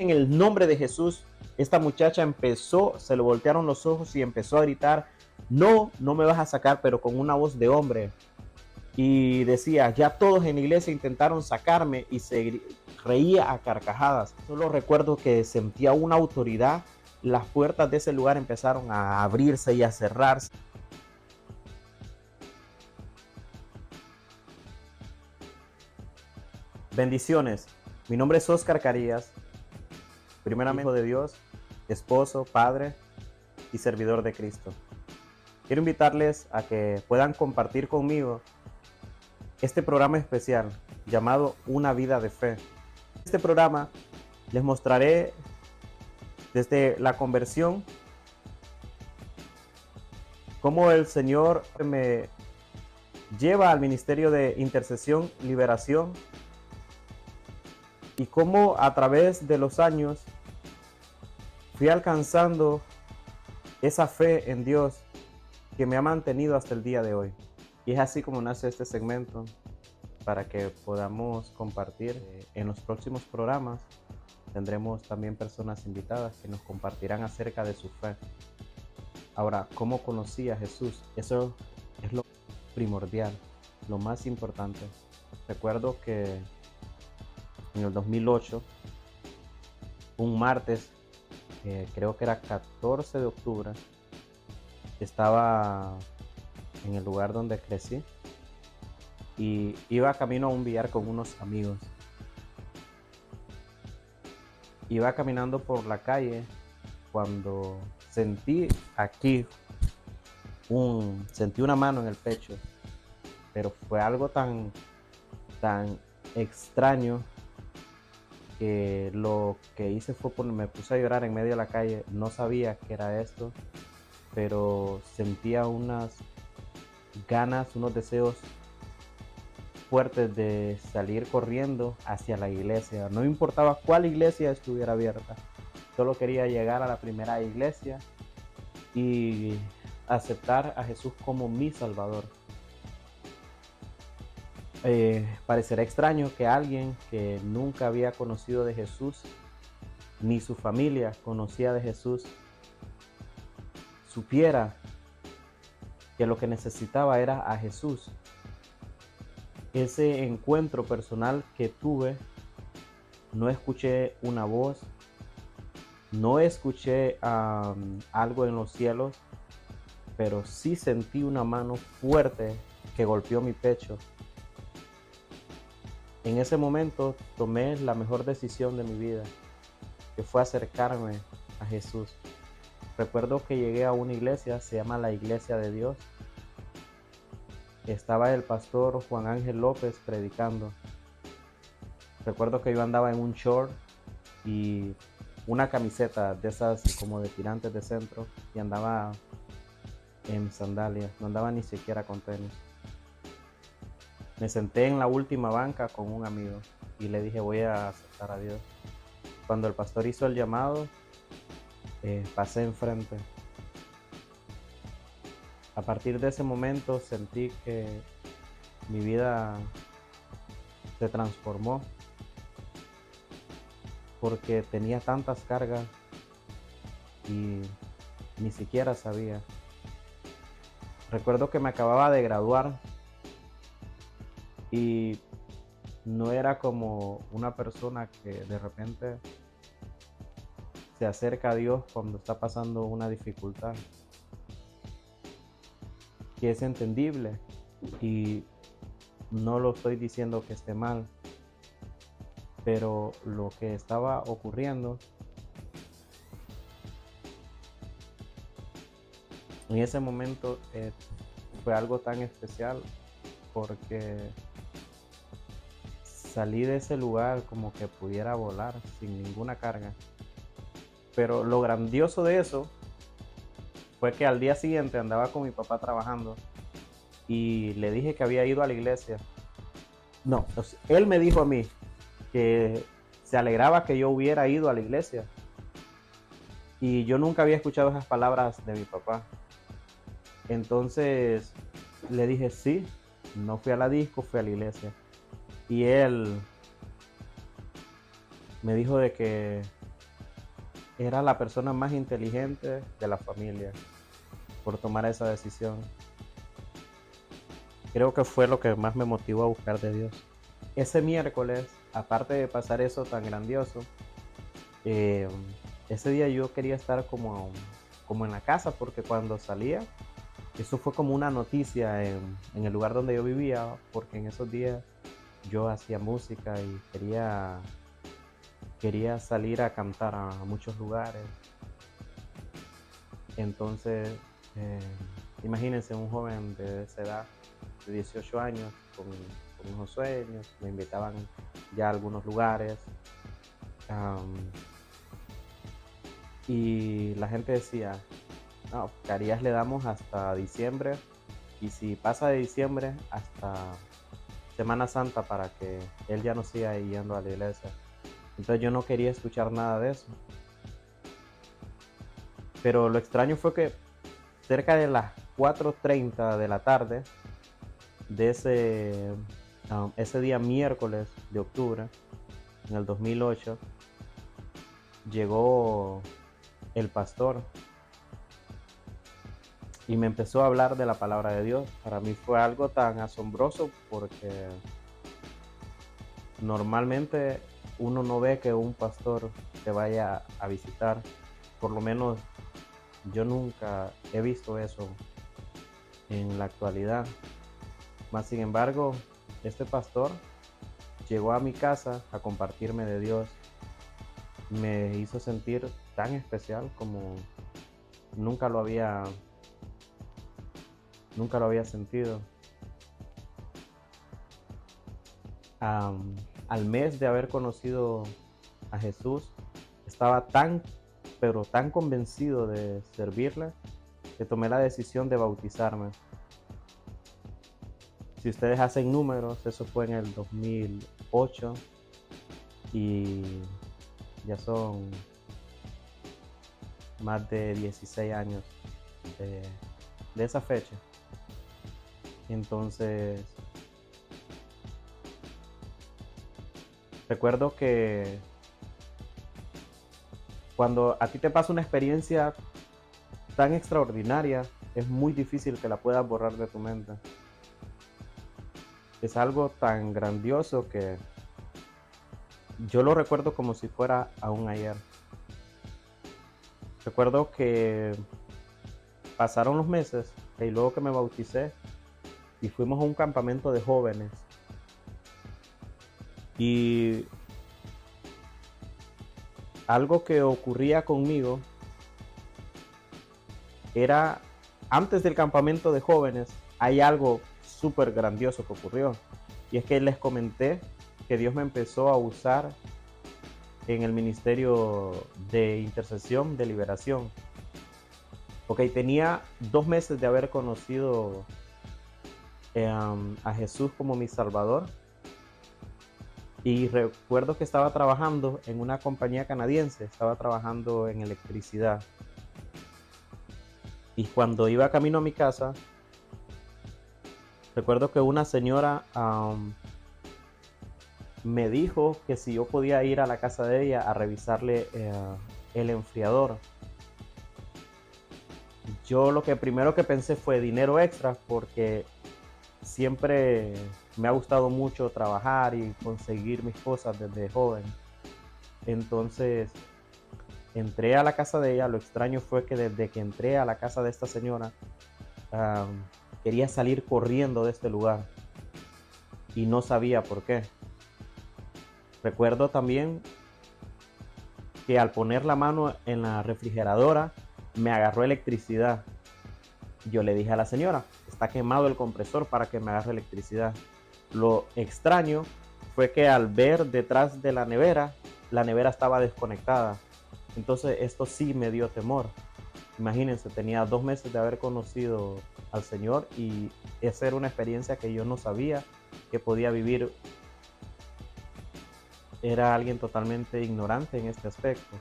En el nombre de Jesús, esta muchacha empezó, se le voltearon los ojos y empezó a gritar, no, no me vas a sacar, pero con una voz de hombre. Y decía, ya todos en la iglesia intentaron sacarme y se reía a carcajadas. Solo recuerdo que sentía una autoridad, las puertas de ese lugar empezaron a abrirse y a cerrarse. Bendiciones, mi nombre es Oscar Carías, primeramente hijo de Dios, esposo, padre y servidor de Cristo. Quiero invitarles a que puedan compartir conmigo este programa especial llamado Una vida de fe. En este programa les mostraré desde la conversión cómo el Señor me lleva al ministerio de intercesión, liberación, y cómo a través de los años fui alcanzando esa fe en Dios que me ha mantenido hasta el día de hoy. Y es así como nace este segmento, para que podamos compartir. En los próximos programas tendremos también personas invitadas que nos compartirán acerca de su fe. Ahora, ¿cómo conocí a Jesús? Eso es lo primordial, lo más importante. Recuerdo que en el 2008, un martes, creo que era 14 de octubre, estaba en el lugar donde crecí y iba camino a un billar con unos amigos. Iba caminando por la calle cuando sentí aquí sentí una mano en el pecho, pero fue algo tan extraño que lo que hice fue me puse a llorar en medio de la calle. No sabía qué era esto, pero sentía unas ganas, unos deseos fuertes de salir corriendo hacia la iglesia. No importaba cuál iglesia estuviera abierta, solo quería llegar a la primera iglesia y aceptar a Jesús como mi Salvador. Parecerá extraño que alguien que nunca había conocido de Jesús, ni su familia conocía de Jesús, supiera que lo que necesitaba era a Jesús. Ese encuentro personal que tuve, no escuché una voz, no escuché algo en los cielos, pero sí sentí una mano fuerte que golpeó mi pecho. En ese momento tomé la mejor decisión de mi vida, que fue acercarme a Jesús. Recuerdo que llegué a una iglesia, se llama la Iglesia de Dios. Estaba el pastor Juan Ángel López predicando. Recuerdo que yo andaba en un short y una camiseta de esas como de tirantes de centro, y andaba en sandalias, no andaba ni siquiera con tenis. Me senté en la última banca con un amigo y le dije, voy a aceptar a Dios. Cuando el pastor hizo el llamado, pasé enfrente. A partir de ese momento sentí que mi vida se transformó, porque tenía tantas cargas y ni siquiera sabía. Recuerdo que me acababa de graduar y no era como una persona que de repente se acerca a Dios cuando está pasando una dificultad, que es entendible, y no lo estoy diciendo que esté mal, pero lo que estaba ocurriendo en ese momento fue algo tan especial, porque salí de ese lugar como que pudiera volar sin ninguna carga. Pero lo grandioso de eso fue que al día siguiente andaba con mi papá trabajando y le dije que había ido a la iglesia. No, él me dijo a mí que se alegraba que yo hubiera ido a la iglesia, y yo nunca había escuchado esas palabras de mi papá. Entonces le dije sí, no fui a la disco, fui a la iglesia. Y él me dijo de que era la persona más inteligente de la familia por tomar esa decisión. Creo que fue lo que más me motivó a buscar de Dios. Ese miércoles, aparte de pasar eso tan grandioso, eh, ese día yo quería estar como en la casa, porque cuando salía, eso fue como una noticia en el lugar donde yo vivía, porque en esos días yo hacía música y quería salir a cantar a muchos lugares. Entonces, eh, imagínense un joven de esa edad, de 18 años, con unos sueños, me invitaban ya a algunos lugares. am, y la gente decía, no, Carías le damos hasta diciembre, y si pasa de diciembre hasta Semana Santa para que él ya no siga yendo a la iglesia. Entonces yo no quería escuchar nada de eso. Pero lo extraño fue que cerca de las 4:30 de la tarde de ese día miércoles de octubre, en el 2008, llegó el pastor y me empezó a hablar de la palabra de Dios. Para mí fue algo tan asombroso, porque normalmente uno no ve que un pastor te vaya a visitar. Por lo menos yo nunca he visto eso en la actualidad. Mas sin embargo, este pastor llegó a mi casa a compartirme de Dios. Me hizo sentir tan especial como nunca lo había, nunca lo había sentido. Al mes de haber conocido a Jesús, estaba tan, pero tan convencido de servirle, que tomé la decisión de bautizarme. Si ustedes hacen números, eso fue en el 2008 y ya son más de 16 años de esa fecha. Entonces, recuerdo que cuando a ti te pasa una experiencia tan extraordinaria, es muy difícil que la puedas borrar de tu mente. Es algo tan grandioso que yo lo recuerdo como si fuera aún ayer. Recuerdo que pasaron los meses y luego que me bauticé y fuimos a un campamento de jóvenes. Y algo que ocurría conmigo era, antes del campamento de jóvenes, hay algo súper grandioso que ocurrió. Y es que les comenté que Dios me empezó a usar en el ministerio de intercesión, de liberación. Ok, tenía 2 meses de haber conocido a Jesús como mi Salvador. Y recuerdo que estaba trabajando en una compañía canadiense, estaba trabajando en electricidad. Y cuando iba camino a mi casa, recuerdo que una señora me dijo que si yo podía ir a la casa de ella a revisarle el enfriador. Yo lo que primero que pensé fue dinero extra, porque siempre me ha gustado mucho trabajar y conseguir mis cosas desde joven. Entonces entré a la casa de ella. Lo extraño fue que desde que entré a la casa de esta señora, quería salir corriendo de este lugar y no sabía por qué. Recuerdo también que al poner la mano en la refrigeradora me agarró electricidad. Yo le dije a la señora, está quemado el compresor para que me agarre electricidad. Lo extraño fue que al ver detrás de la nevera estaba desconectada. Entonces esto sí me dio temor. Imagínense, tenía 2 meses de haber conocido al Señor y esa era una experiencia que yo no sabía que podía vivir. Era alguien totalmente ignorante en este aspecto.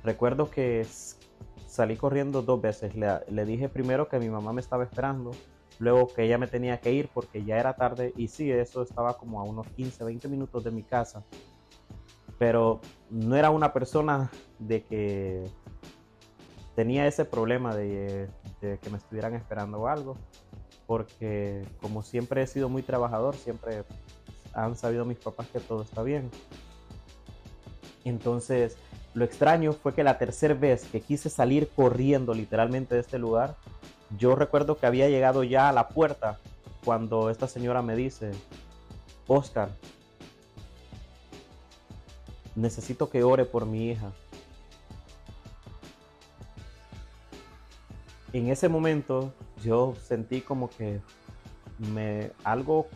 Recuerdo que salí corriendo 2 veces. Le dije primero que mi mamá me estaba esperando, luego que ella me tenía que ir porque ya era tarde, y sí, eso estaba como a unos 15, 20 minutos de mi casa. pero no era una persona de que tenía ese problema de que me estuvieran esperando o algo, porque como siempre he sido muy trabajador, siempre han sabido mis papás que todo está bien. Entonces, lo extraño fue que la tercera vez que quise salir corriendo literalmente de este lugar, yo recuerdo que había llegado ya a la puerta cuando esta señora me dice, Oscar, necesito que ore por mi hija. En ese momento yo sentí como que algo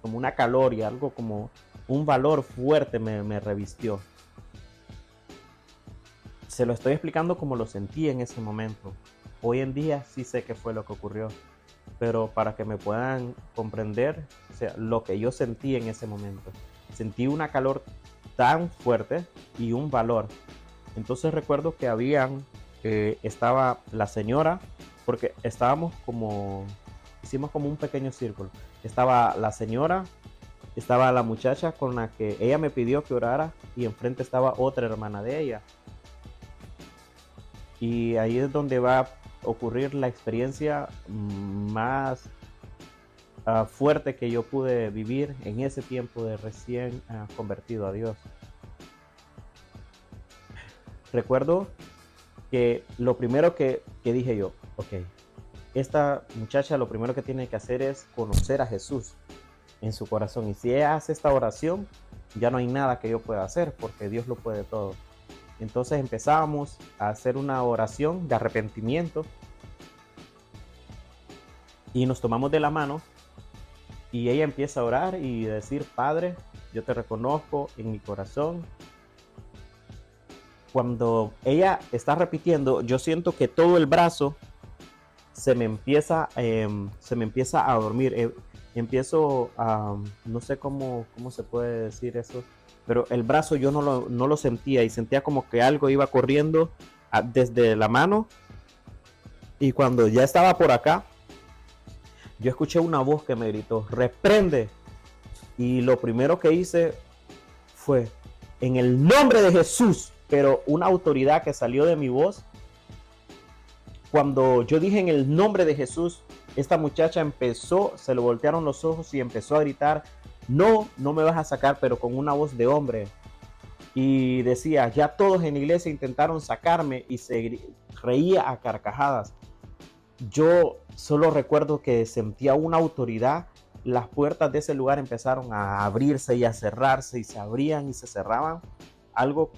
como una calor y algo como un valor fuerte me revistió. Se lo estoy explicando como lo sentí en ese momento. Hoy en día sí sé qué fue lo que ocurrió, pero para que me puedan comprender, o sea, lo que yo sentí en ese momento. Sentí una calor tan fuerte y un valor. Entonces recuerdo que estaba la señora, porque hicimos como un pequeño círculo. Estaba la señora, estaba la muchacha con la que ella me pidió que orara y enfrente estaba otra hermana de ella. Y ahí es donde va a ocurrir la experiencia más fuerte que yo pude vivir en ese tiempo de recién convertido a Dios. Recuerdo que lo primero que dije yo, ok, esta muchacha lo primero que tiene que hacer es conocer a Jesús en su corazón. Y si ella hace esta oración, ya no hay nada que yo pueda hacer porque Dios lo puede todo. Entonces empezábamos a hacer una oración de arrepentimiento y nos tomamos de la mano y ella empieza a orar y decir, Padre, yo te reconozco en mi corazón. Cuando ella está repitiendo, yo siento que todo el brazo se me empieza a dormir. Empiezo a, no sé cómo se puede decir eso, pero el brazo yo no lo sentía y sentía como que algo iba corriendo desde la mano. Y cuando ya estaba por acá, yo escuché una voz que me gritó, reprende. Y lo primero que hice fue, en el nombre de Jesús, pero una autoridad que salió de mi voz. Cuando yo dije en el nombre de Jesús, esta muchacha se le voltearon los ojos y empezó a gritar, no me vas a sacar, pero con una voz de hombre. Y decía, ya todos en la iglesia intentaron sacarme y se reía a carcajadas. Yo solo recuerdo que sentía una autoridad. Las puertas de ese lugar empezaron a abrirse y a cerrarse y se abrían y se cerraban. Algo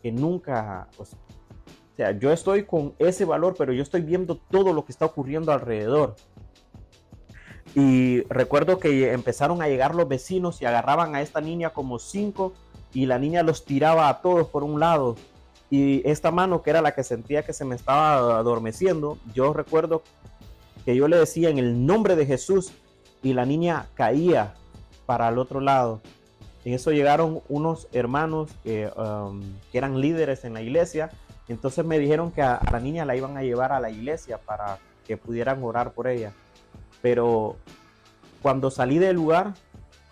que nunca, o sea, yo estoy con ese valor, pero yo estoy viendo todo lo que está ocurriendo alrededor. Y recuerdo que empezaron a llegar los vecinos y agarraban a esta niña como 5 y la niña los tiraba a todos por un lado. Y esta mano, que era la que sentía que se me estaba adormeciendo, yo recuerdo que yo le decía en el nombre de Jesús y la niña caía para el otro lado. En eso llegaron unos hermanos que eran líderes en la iglesia. Entonces me dijeron que a la niña la iban a llevar a la iglesia para que pudieran orar por ella. Pero cuando salí del lugar,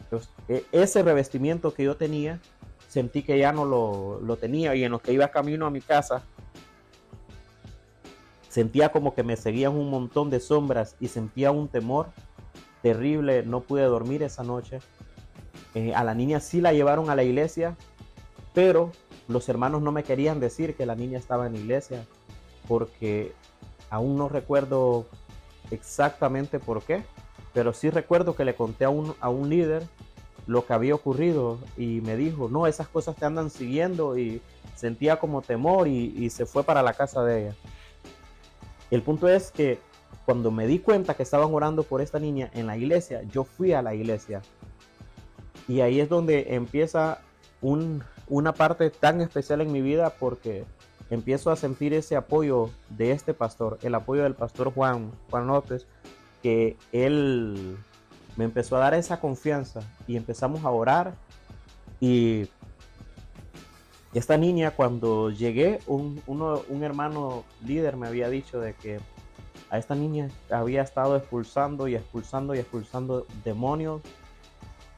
pues, ese revestimiento que yo tenía, sentí que ya no lo tenía, y en lo que iba camino a mi casa, sentía como que me seguían un montón de sombras y sentía un temor terrible. No pude dormir esa noche. A la niña sí la llevaron a la iglesia, pero los hermanos no me querían decir que la niña estaba en la iglesia porque aún no recuerdo exactamente por qué, pero sí recuerdo que le conté a un líder lo que había ocurrido y me dijo, no, esas cosas te andan siguiendo, y sentía como temor y se fue para la casa de ella. El punto es que cuando me di cuenta que estaban orando por esta niña en la iglesia, yo fui a la iglesia y ahí es donde empieza una parte tan especial en mi vida, porque empiezo a sentir ese apoyo de este pastor, el apoyo del pastor Juan López, que él me empezó a dar esa confianza y empezamos a orar. Y esta niña, cuando llegué, un hermano líder me había dicho de que a esta niña había estado expulsando y expulsando y expulsando demonios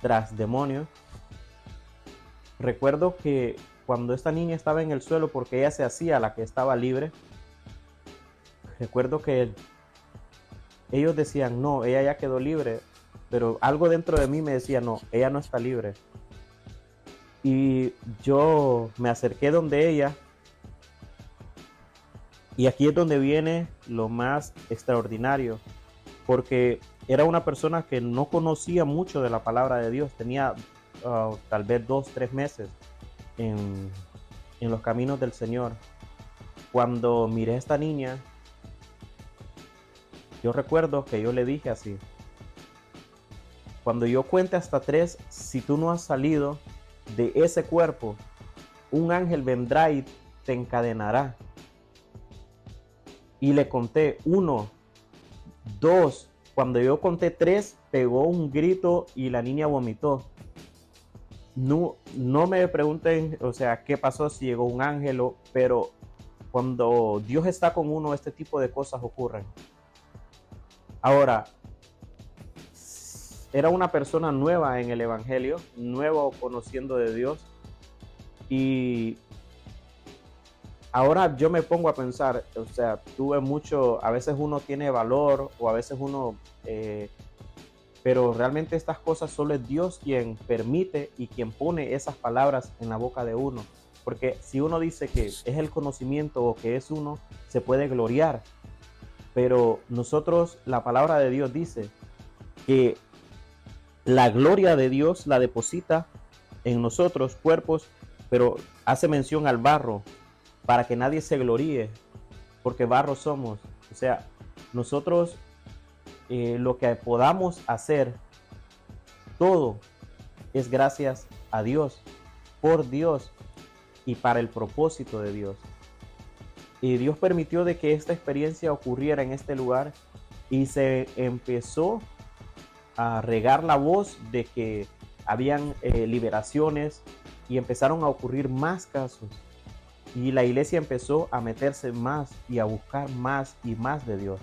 tras demonios. recuerdo que cuando esta niña estaba en el suelo, porque ella se hacía la que estaba libre, recuerdo que ellos decían, no, ella ya quedó libre, pero algo dentro de mí me decía, no, ella no está libre. Y yo me acerqué donde ella, y aquí es donde viene lo más extraordinario, porque era una persona que no conocía mucho de la palabra de Dios, tenía tal vez 2, 3 meses en, en los caminos del Señor. Cuando miré a esta niña, yo recuerdo que yo le dije así, cuando yo cuente hasta 3, si tú no has salido de ese cuerpo, un ángel vendrá y te encadenará. Y le conté 1, 2, cuando yo conté 3, pegó un grito y la niña vomitó. No, no me pregunten, o sea, qué pasó, si llegó un ángel, pero cuando Dios está con uno, este tipo de cosas ocurren. Ahora, era una persona nueva en el Evangelio, nuevo conociendo de Dios. Y ahora yo me pongo a pensar, o sea, tuve mucho, a veces uno tiene valor o a veces uno, pero realmente estas cosas solo es Dios quien permite y quien pone esas palabras en la boca de uno. Porque si uno dice que es el conocimiento o que es uno, se puede gloriar. Pero nosotros, la palabra de Dios dice que la gloria de Dios la deposita en nosotros, cuerpos, pero hace mención al barro, para que nadie se gloríe, porque barro somos. O sea, nosotros lo que podamos hacer, todo es gracias a Dios, por Dios y para el propósito de Dios. Y Dios permitió de que esta experiencia ocurriera en este lugar y se empezó a regar la voz de que habían liberaciones y empezaron a ocurrir más casos. Y la iglesia empezó a meterse más y a buscar más y más de Dios.